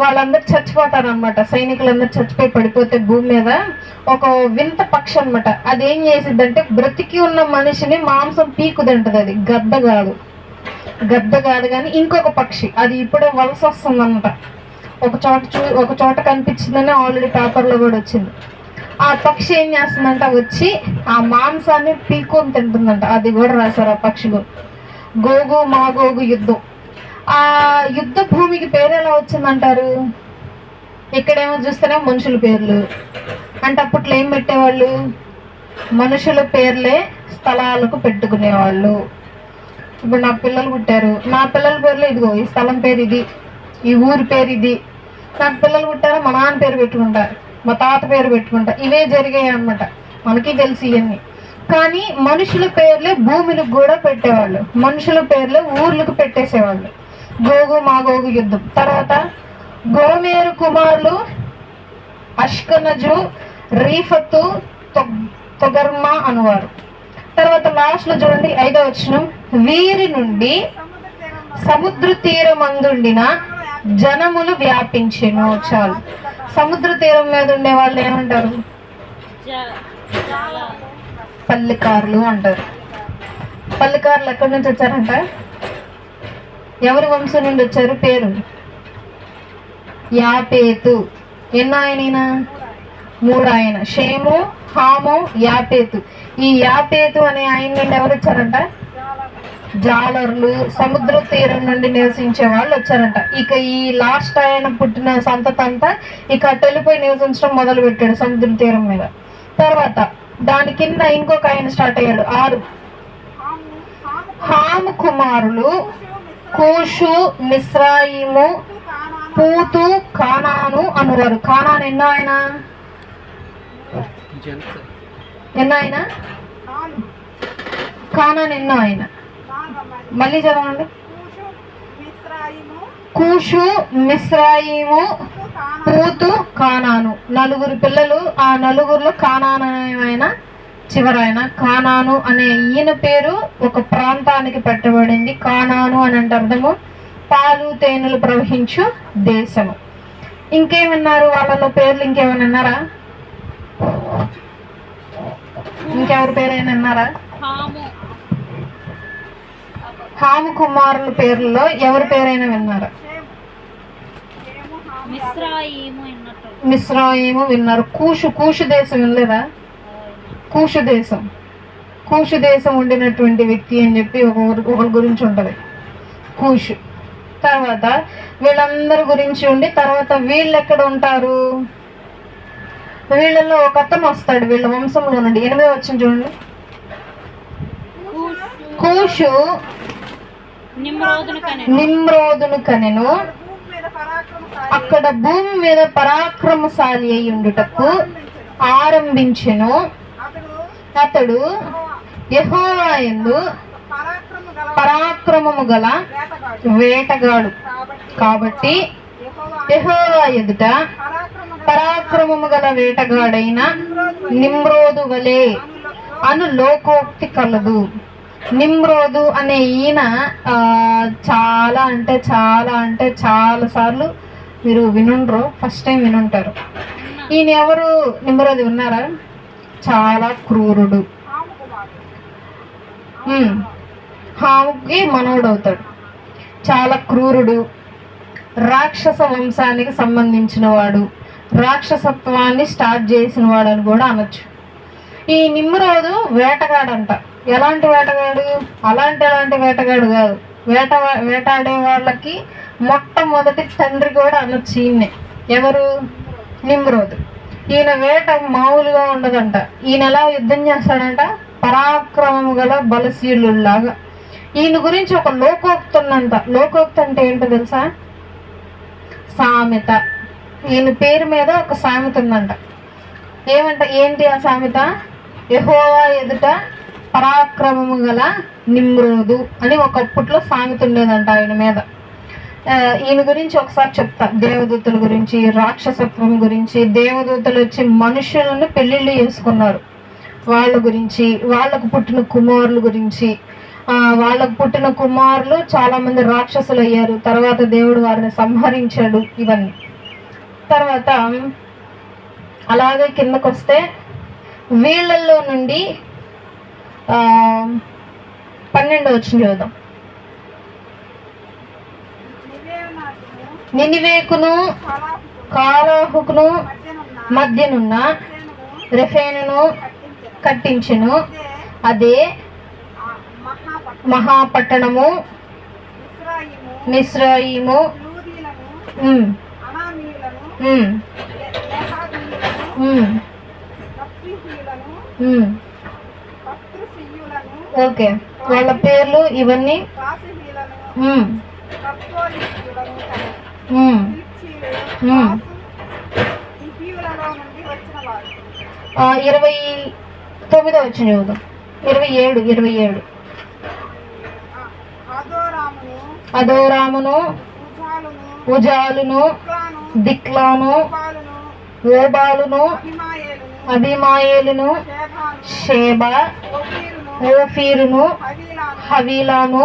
వాళ్ళందరూ చచ్చిపోతారు అనమాట. సైనికులందరూ చచ్చిపోయి పడిపోతే భూమి మీద ఒక వింత పక్షి అనమాట. అది ఏం చేసిద్దంటే బ్రతికి ఉన్న మనిషిని మాంసం పీకుదంటది. అది గద్ద కాదు కానీ ఇంకొక పక్షి. అది ఇప్పుడే వలస వస్తుంది అనమాట. ఒక చోట కనిపించిందని ఆల్రెడీ పేపర్లో కూడా వచ్చింది. ఆ పక్షి ఏం చేస్తుందంట, వచ్చి ఆ మాంసాన్ని పీక్కొని తింటుందంట. అది కూడా రాశారు ఆ పక్షి. గోగు మాగోగు యుద్ధం. ఆ యుద్ధ భూమికి పేరు ఎలా వచ్చిందంటారు? ఇక్కడేమో చూస్తేనే మనుషుల పేర్లు అంటే అప్పట్లో ఏం పెట్టేవాళ్ళు? మనుషుల పేర్లే స్థలాలకు పెట్టుకునేవాళ్ళు. ఇప్పుడు నా పిల్లలు పుట్టారు, నా పిల్లల పేర్లు ఇదిగో, ఈ స్థలం పేరు ఇది, ఈ ఊరి పేరు ఇది. నాకు పిల్లలు పుట్టారు, మా నాన్న పేరు పెట్టుకుంటారు, మా తాత పేరు పెట్టుకుంటారు. ఇవే జరిగాయి అనమాట. మనకి తెలిసి ఇవన్నీ. కానీ మనుషుల పేర్లే భూమిలకు కూడా పెట్టేవాళ్ళు. మనుషుల పేర్లే ఊర్లకు పెట్టేసేవాళ్ళు. గోగు మాగోగు యుద్ధం. తర్వాత గోమేరు కుమారులు అష్కనజు, రీఫతు, తొగర్మ అనువారు. తర్వాత లాస్ట్ లో చూడండి 5వ వచనం. వీరి నుండి సముద్ర తీరమందుండిన జనములు వ్యాపించెను. చాలు. సముద్ర తీరం మీద ఉండే వాళ్ళు ఏమంటారు? పల్లికారులు అంటారు. పల్లికారులు ఎక్కడి నుంచి వచ్చారంట? ఎవరి వంశం నుండి వచ్చారు? పేరు యాపేతు. ఎన్నో ఆయన? 3 ఆయన. షేము, హాము, యాపేతు. ఈ యాపేతు అనే ఆయన నుండి ఎవరు వచ్చారంట? జాలర్లు, సముద్ర తీరం నుండి నివసించే వాళ్ళు వచ్చారంట. ఇక ఈ లాస్ట్ ఆయన పుట్టిన సంతతి అంతా ఇక అటు వెళ్ళిపోయి నివసించడం మొదలు పెట్టాడు సముద్ర తీరం మీద. తర్వాత దాని కింద ఇంకొక ఆయన స్టార్ట్ అయ్యాడు. 6. హాము కుమారులు కూషు, మిస్రాయిము, పూతు, కానాను అనువారు. కానాను ఎన్నో ఆయన? కానాను ఎన్నో ఆయన? మళ్ళీ చదవండి. కూషు, మిస్రాయిము, పూతు, కానాను. 4 పిల్లలు. ఆ 4లో కానాను ఆయన చివరాయన. కానాను అనే ఈయన పేరు ఒక ప్రాంతానికి పెట్టబడింది. కానాను అని అంటే అర్థము పాలు తేనెలు ప్రవహించు దేశము. ఇంకేమన్నారు వాళ్ళలో పేర్లు? ఇంకేమైనా అన్నారా? ఇంకెవరి పేరైనా అన్నారా? హాము కుమారుల పేర్లలో ఎవరి పేరైనా విన్నారా? మిస్రాయిము విన్నారు. కూషు దేశం వినలేదా? కూషు దేశం ఉండినటువంటి వ్యక్తి అని చెప్పి ఒకరి గురించి ఉంటది కూషు. తర్వాత వీళ్ళందరి గురించి ఉండి తర్వాత వీళ్ళు ఎక్కడ ఉంటారు? వీళ్ళలో ఒక అతను వస్తాడు వీళ్ళ వంశంలో నుండి. 8వ వచనం చూడండి. కూషు నిమ్రోదును కనెను, అక్కడ భూమి మీద పరాక్రమశాలి అయి ఉండుటకు ఆరంభించెను. అతడు యెహోవా యందు పరాక్రమము గల వేటగాడు కాబట్టి యెహోవా ఎదుట పరాక్రమము గల వేటగాడైన నిమ్రోదు వలె అను లోకోక్తి కలదు. నిమ్రోదు అనే ఈయన చాలా అంటే చాలా అంటే చాలా సార్లు మీరు వినుండ్రు, ఫస్ట్ టైం వినుంటారు. ఈయన ఎవరు? నిమ్రోదు విన్నారా? చాలా క్రూరుడు, హాముకి మనవుడు అవుతాడు. చాలా క్రూరుడు, రాక్షస వంశానికి సంబంధించిన వాడు, రాక్షసత్వాన్ని స్టార్ట్ చేసిన వాడు అని కూడా అనొచ్చు. ఈ నిమ్రోదు వేటగాడంట. ఎలాంటి వేటగాడు? అలాంటి వేటగాడు కాదు, వేటాడే వాళ్ళకి మొట్టమొదటి తండ్రి కూడా అనొచ్చు ఈయన్నే. ఎవరు? నిమ్రోదు. ఈయన వేట మామూలుగా ఉండదంట. ఈయన ఎలా యుద్ధం చేస్తాడంట? పరాక్రమము గల బలశీలులాగా. ఈయన గురించి ఒక లోకోక్తి ఉందంట. లోకోక్తి అంటే ఏంటో తెలుసా? సామెత. ఈయన పేరు మీద ఒక సామెత ఉందంట. ఏంటి ఆ సామెత? యెహోవా ఎదుట పరాక్రమము గల నిమ్రోదు అని ఒకప్పట్లో సామెత ఉండేదంట ఆయన మీద. ఈయన గురించి ఒకసారి చెప్తా. దేవదూతల గురించి, రాక్షసత్వం గురించి. దేవదూతలు వచ్చి మనుషులను పెళ్లిళ్ళు చేసుకున్నారు, వాళ్ళ గురించి, వాళ్ళకు పుట్టిన కుమారుల గురించి. వాళ్ళకు పుట్టిన కుమారులు చాలా మంది రాక్షసులు అయ్యారు, తర్వాత దేవుడు వారిని సంహరించాడు. ఇవన్నీ తర్వాత అలాగే కిందకు వస్తే వీళ్ళల్లో నుండి 12 వచ్చిన చూద్దాం. నినివేకును కాలాహుకును మధ్యనున్న రెఫేనును కట్టించెను. అదే మహాపట్టణము మిస్రాయిము. ఓకే, వాళ్ళ పేర్లు ఇవన్నీ. 29 వచ్చిన చూద్దాం. 27 అదోరామును ఉజాలును దిక్లాను ఓబాలును అభిమాయేలును షేబా ఓఫీరును హవీలాను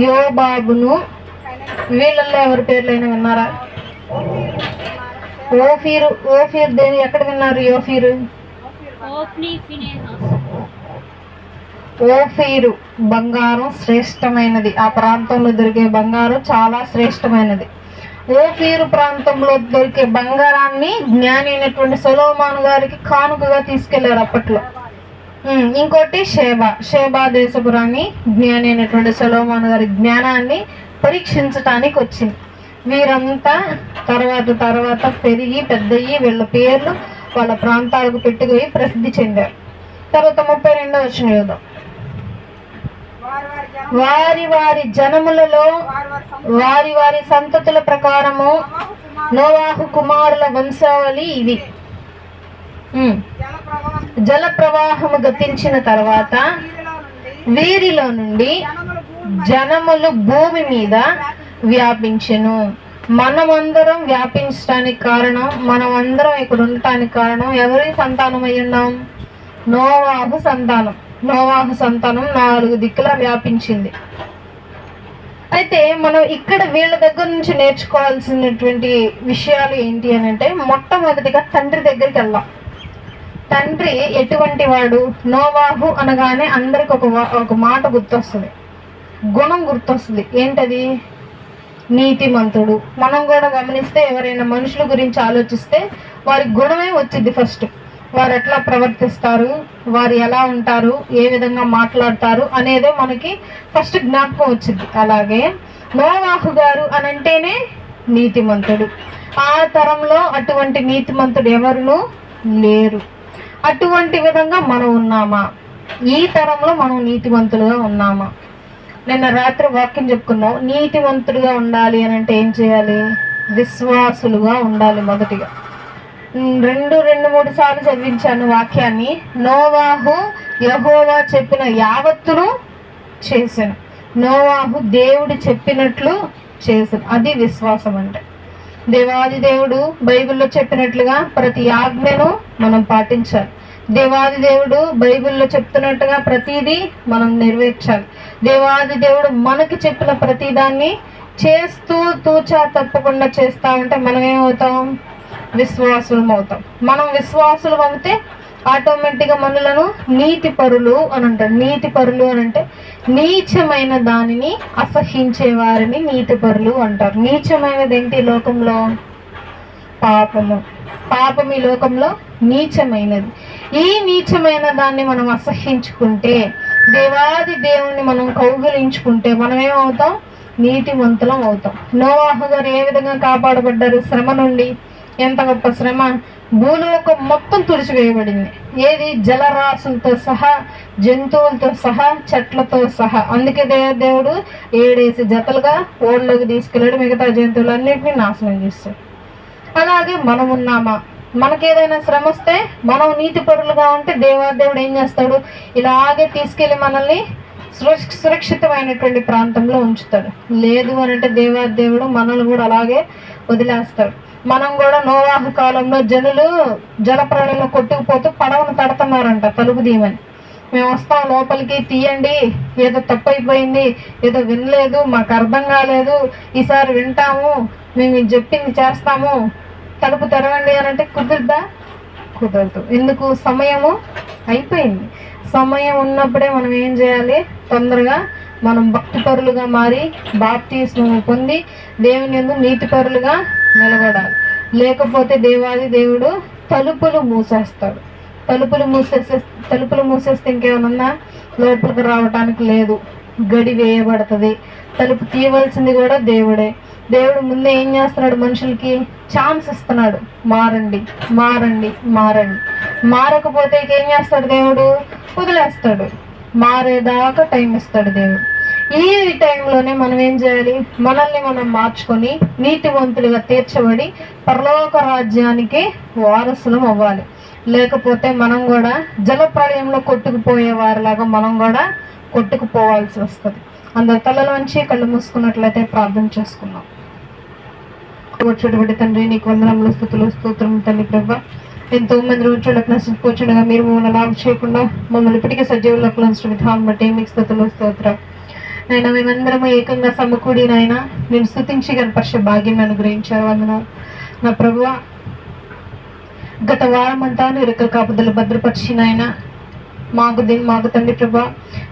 యోబాబును. వీళ్ళల్లో ఎవరి పేర్లైనా విన్నారా? ఓఫీరు దేని ఎక్కడ విన్నారు? ఓఫీరు బంగారం శ్రేష్టమైనది. ఆ ప్రాంతంలో దొరికే బంగారం చాలా శ్రేష్టమైనది. ఓఫీరు ప్రాంతంలో దొరికే బంగారాన్ని జ్ఞాని అయినటువంటి సొలొమోను గారికి కానుకగా తీసుకెళ్లారు అప్పట్లో. ఇంకోటి షేబా దేశపురాన్ని జ్ఞాని అయినటువంటి సొలొమోను గారి జ్ఞానాన్ని పరీక్షించటానికి వచ్చింది. వీరంతా తర్వాత పెరిగి పెద్దయ్యి వీళ్ళ పేర్లు వాళ్ళ ప్రాంతాలకు పెట్టుకుని ప్రసిద్ధి చెందారు. తర్వాత 32 వచ్చిన చూద్దాం. వారి జనములలో వారి సంతతుల ప్రకారము నోవాహు కుమారుల వంశావళి ఇవి. జల ప్రవాహము గతించిన తర్వాత వీరిలో నుండి జనములు భూమి మీద వ్యాపించెను. మనమందరం వ్యాపించడానికి కారణం, మనమందరం ఇక్కడ ఉండటానికి కారణం ఎవరి సంతానం అయి ఉన్నాం? నోవాహు సంతానం. 4 దిక్కులా వ్యాపించింది. అయితే మనం ఇక్కడ వీళ్ళ దగ్గర నుంచి నేర్చుకోవాల్సినటువంటి విషయాలు ఏంటి అని అంటే, మొట్టమొదటిగా తండ్రి దగ్గరికి వెళ్దాం. తండ్రి ఎటువంటి వాడు? నోవాహు అనగానే అందరికి ఒక మాట గుర్తొస్తుంది, గుణం గుర్తొస్తుంది. ఏంటది? నీతిమంతుడు. మనం కూడా గమనిస్తే ఎవరైనా మనుషుల గురించి ఆలోచిస్తే వారి గుణమే వచ్చింది ఫస్ట్. వారు ఎట్లా ప్రవర్తిస్తారు, వారు ఎలా ఉంటారు, ఏ విధంగా మాట్లాడతారు అనేదే మనకి ఫస్ట్ జ్ఞాపకం వచ్చింది. అలాగే నోవాహు గారు అని అంటేనే నీతిమంతుడు. ఆ తరంలో అటువంటి నీతిమంతుడు ఎవరును లేరు. అటువంటి విధంగా మనం ఉన్నామా? ఈ తరంలో మనం నీతిమంతులుగా ఉన్నామా? నిన్న రాత్రి వాక్యం చెప్పుకున్నాం. నీతిమంతుడిగా ఉండాలి అని అంటే ఏం చేయాలి? విశ్వాసులుగా ఉండాలి. మొదటిగా 2-3 సార్లు చదివించాను వాక్యాన్ని. నోవాహు యెహోవా చెప్పిన యావత్తును చేశాను. నోవాహు దేవుడు చెప్పినట్లు చేశాను. అది విశ్వాసం అంటే. దేవాది దేవుడు బైబిల్లో చెప్పినట్లుగా ప్రతి ఆజ్ఞను మనం పాటించాలి. దేవాది దేవుడు బైబిల్లో చెప్తున్నట్టుగా ప్రతిదీ మనం నెరవేర్చాలి. దేవాది దేవుడు మనకి చెప్పిన ప్రతిదాన్ని చేస్తూ తూచా తప్పకుండా చేస్తా ఉంటే మనం ఏమవుతాం? విశ్వాసులం అవుతాం. మనం విశ్వాసులం అయితే ఆటోమేటిక్గా మనలను నీతి పరులు అని అంటారు. నీతి పరులు అని అంటే నీచమైన దానిని అసహించే వారిని నీతి పరులు అంటారు. నీచమైనది ఏంటి? లోకంలో పాపము. పాపం ఈ లోకంలో నీచమైనది. ఈ నీచమైన దాన్ని మనం అసహించుకుంటే, దేవాది దేవుణ్ణి మనం కౌగిలించుకుంటే మనం ఏమవుతాం? నీతిమంతులం అవుతాం. నోవాహు గారు ఏ విధంగా కాపాడబడ్డారు? శ్రమ నుండి. ఎంత గొప్ప శ్రమ! భూలోకం మొత్తం తుడిచివేయబడింది. ఏది? జలరాశులతో సహా, జంతువులతో సహా, చెట్లతో సహా. అందుకే దేవుడు 7 జతలుగా ఓళ్ళలోకి తీసుకెళ్ళాడు. మిగతా జంతువులన్నింటినీ నాశనం చేస్తాడు. అలాగే మనం ఉన్నామా? మనకేదైనా శ్రమ వస్తే మనం నీతి పరులుగా ఉంటే దేవుడు ఏం చేస్తాడు? ఇలాగే తీసుకెళ్ళి మనల్ని సురక్షితమైనటువంటి ప్రాంతంలో ఉంచుతాడు. లేదు అని అంటే దేవుడు మనల్ని కూడా అలాగే వదిలేస్తాడు. మనం కూడా నోవాహు కాలంలో జనులు జలప్రళయంలో కొట్టుకుపోతూ పడవను తడుతున్నారంట తలుపు తీయమని. మేము వస్తాం లోపలికి, తీయండి, ఏదో తప్పైపోయింది, ఏదో వినలేదు, మాకు అర్థం కాలేదు, ఈసారి వింటాము, మేము ఇది చెప్పింది చేస్తాము, తలుపు తెరవండి అని అంటే కుదురుదా? కుదరదు. ఎందుకు? సమయము అయిపోయింది. సమయం ఉన్నప్పుడే మనం ఏం చేయాలి? తొందరగా మనం భక్తిపరులుగా మారి బాప్తిస్మము పొంది దేవుని యందు నీతిపరులుగా నిలబడాలి. లేకపోతే దేవాది దేవుడు తలుపులు మూసేస్తాడు. తలుపులు మూసేస్తే ఇంకేమన్నా లోపలికి రావటానికి లేదు. గడి వేయబడుతుంది. తలుపు తీయవలసింది కూడా దేవుడే. దేవుడు ముందే ఏం చేస్తున్నాడు? మనుషులకి ఛాన్స్ ఇస్తున్నాడు. మారండి, మారండి, మారండి. మారకపోతే ఏం చేస్తాడు? దేవుడు వదిలేస్తాడు. మారేదాకా టైం ఇస్తాడు దేవుడు. ఈ టైంలోనే మనం ఏం చేయాలి? మనల్ని మనం మార్చుకొని నీతివంతులుగా తీర్చబడి పరలోక రాజ్యానికి వారసులం అవ్వాలి. లేకపోతే మనం కూడా జలప్రళయంలో కొట్టుకుపోయే వారిలాగా మనం కూడా కొట్టుకుపోవాల్సి వస్తుంది. అందరి తలలోంచి కళ్ళు మూసుకున్నట్లయితే ప్రార్థన చేసుకున్నాం. వచ్చేటువంటి తండ్రి, నీకు వందనములు, స్తుతులు, స్తోత్రం తండ్రి ప్రభా. ఎంతో మంది రోజులకు నష్టపోచుండగా మీరు మమ్మల్ని లాభ చేయకుండా మమ్మల్ని ఇప్పటికే సజీవులకు ఉంచిన విధానం బట్టి మీకు స్తుతులు, స్తోత్రం. నాయన మేమందరము ఏకంగా సమకూడి నాయన నేను స్తుతించి కనపరిచే భాగ్యం అనుగ్రహించారు. వందనాలు నా ప్రభువా. గత వారం అంతా నీ రెక్కల కాపుదలు భద్రపరిచి నాయన మాకు తండ్రి ప్రభా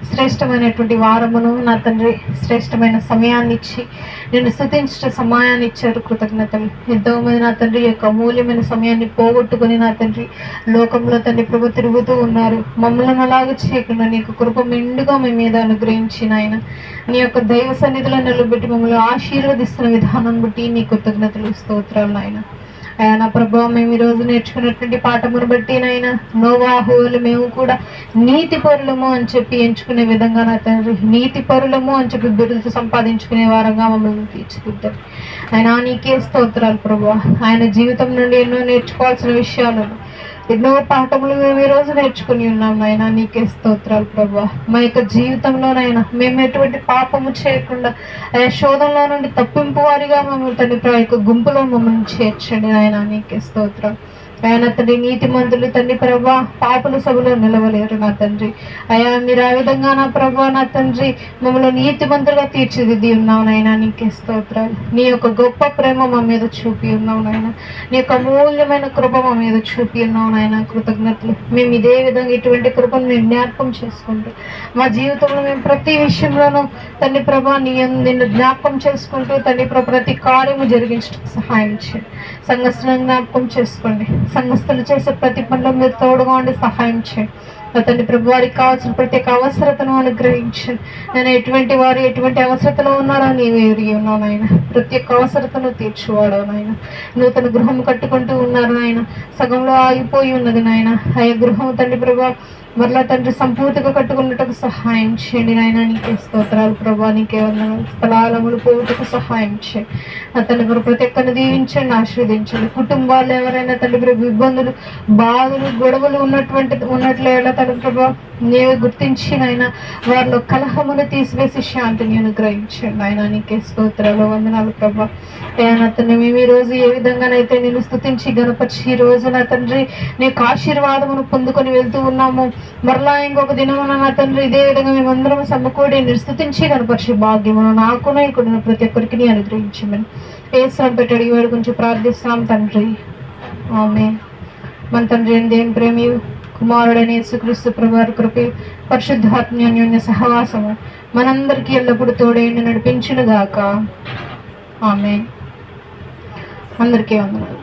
శ్రేష్టమైనటువంటి వారమును నా తండ్రి శ్రేష్టమైన సమయాన్ని ఇచ్చి నేను స్తుతించిన సమయాన్ని ఇచ్చారు. కృతజ్ఞతలు. ఎంతో మంది నా తండ్రి యొక్క అమూల్యమైన సమయాన్ని పోగొట్టుకుని నా తండ్రి లోకంలో తండ్రి ప్రభు తిరుగుతూ ఉన్నారు. మమ్మల్ని అలాగే చేయకుండా నీకు కృప మెండుగా మీ మీద అనుగ్రహించిన ఆయన నీ యొక్క దైవ సన్నిధిలో నిలబెట్టి మమ్మల్ని ఆశీర్వదిస్తున్న విధానం బట్టి నీ కృతజ్ఞతలు, స్తోత్రాలు నాయన. నా ప్రభావం మేము ఈరోజు నేర్చుకున్నటువంటి పాఠమును బట్టి నాయన నోవాహువులు మేము కూడా నీతి పరులము అని చెప్పి ఎంచుకునే విధంగా నా తండ్రి నీతి పరులము అని చెప్పి బిరుదు సంపాదించుకునే వారంగా మమ్మల్ని తీర్చిదిద్దారు. ఆయన నీకే స్తోత్రాలు ప్రభా. ఆయన జీవితం నుండి ఎన్నో నేర్చుకోవాల్సిన విషయాలు, ఎన్నో పాఠములు మేము ఈరోజు నేర్చుకుని ఉన్నాం నాయన. నీకే స్తోత్రాలు ప్రభా. మా యొక్క జీవితంలోనైనా మేము ఎటువంటి పాపము చేయకుండా ఆ శోధంలో నుండి తప్పింపు వారిగా మమ్మల్ని తండ్రి యొక్క గుంపులో మమ్మల్ని చేర్చండి నాయన. నీకే స్తోత్రం. ఆయన తండ్రి నీతిమంతులు తండ్రి ప్రభా పాపుల సభలో నిలవలేరు నా తండ్రి. అయా మీరు ఆ విధంగా నా ప్రభా నా తండ్రి మమ్మల్ని నీతిమంతులుగా తీర్చిదిద్ది ఉన్నావు నాయన. నీకే స్తోత్రాలు. నీ యొక్క గొప్ప ప్రేమ మా మీద చూపి ఉన్నావు నాయన. నీ యొక్క అమూల్యమైన కృప మా మీద చూపి ఉన్నావు నాయన. కృతజ్ఞతలు. మేము ఇదే విధంగా ఇటువంటి కృపను మేము జ్ఞాపకం చేసుకుంటూ మా జీవితంలో మేము ప్రతి విషయంలోనూ తండ్రి ప్రభా నిన్ను జ్ఞాపకం చేసుకుంటూ తండ్రి ప్రభా ప్రతి కార్యము జరిగించడానికి సహాయం చేయండి. సంఘస్థులను జ్ఞాపకం చేసుకోండి. సంఘస్థులు చేసే ప్రతి పనిలో మీరు తోడుగా ఉండి సహాయం చేయండి. తండ్రి ప్రభు వారికి కావాల్సిన ప్రత్యేక అవసరతను అనుగ్రహించండి. నేను ఎటువంటి అవసరతలో ఉన్నారో నీవు ఎరిగి ఉన్నావు నాయన. ప్రతి ఒక్క అవసరతను తీర్చువాడవు నాయన. నూతన గృహం కట్టుకుంటూ ఉన్నారు నాయన. సగంలో ఆగిపోయి ఉన్నది నాయన. ఆ గృహం తండ్రి ప్రభు మరలా తండ్రి సంపూర్తిగా కట్టుకున్నట్టుకు సహాయం చేయండి నాయన. నీకే స్తోత్రాలు ప్రభా, నీకే వందనాలు. స్థలాలములు పోటుకు సహాయం చేయండి నా తండ్రి ప్రభు. ప్రతి ఒక్కరిని దీవించండి, ఆశీర్వదించండి. కుటుంబాలు ఎవరైనా తండ్రి ప్రభు ఇబ్బందులు, బాధలు, గొడవలు ఉన్నట్లేలా తండ్రి ప్రభా నీవే గుర్తించి నాయన వారిలో కలహమును తీసివేసి శాంతిని అనుగ్రహించండి ఆయన. నీకే స్తోత్రాలు, వందనాలు ప్రభా. నా తండ్రి మేము ఈ రోజు ఏ విధంగానైతే నేను స్తుతించి గణపరిచి ఈ రోజు నా తండ్రి నీకు ఆశీర్వాదమును పొందుకొని వెళ్తూ ఉన్నాము. మరలా ఇంకొక దినమున నా తండ్రి ఇదే విధంగా మేమందరం సమకూడి నేను స్తుతించి గణపరిచి భాగ్యమును నాకును ఇక్కడ ప్రతి ఒక్కరికి నీ అనుగ్రహించమని ఏసునామమున పెట్టి అడిగి వేడుకొని కొంచెం ప్రార్థిస్తున్నాం తండ్రి, ఆమేన్. మన తండ్రి దేవుని ప్రేమయు కుమారుడైన యేసుక్రీస్తు ప్రభువారి కృపయు పరిశుద్ధాత్మ అన్యోన్య సహవాసము మనందరికీ ఎల్లప్పుడూ తోడైండి నడిపించును గాక, ఆమేన్. అందరికీ వందనాలు.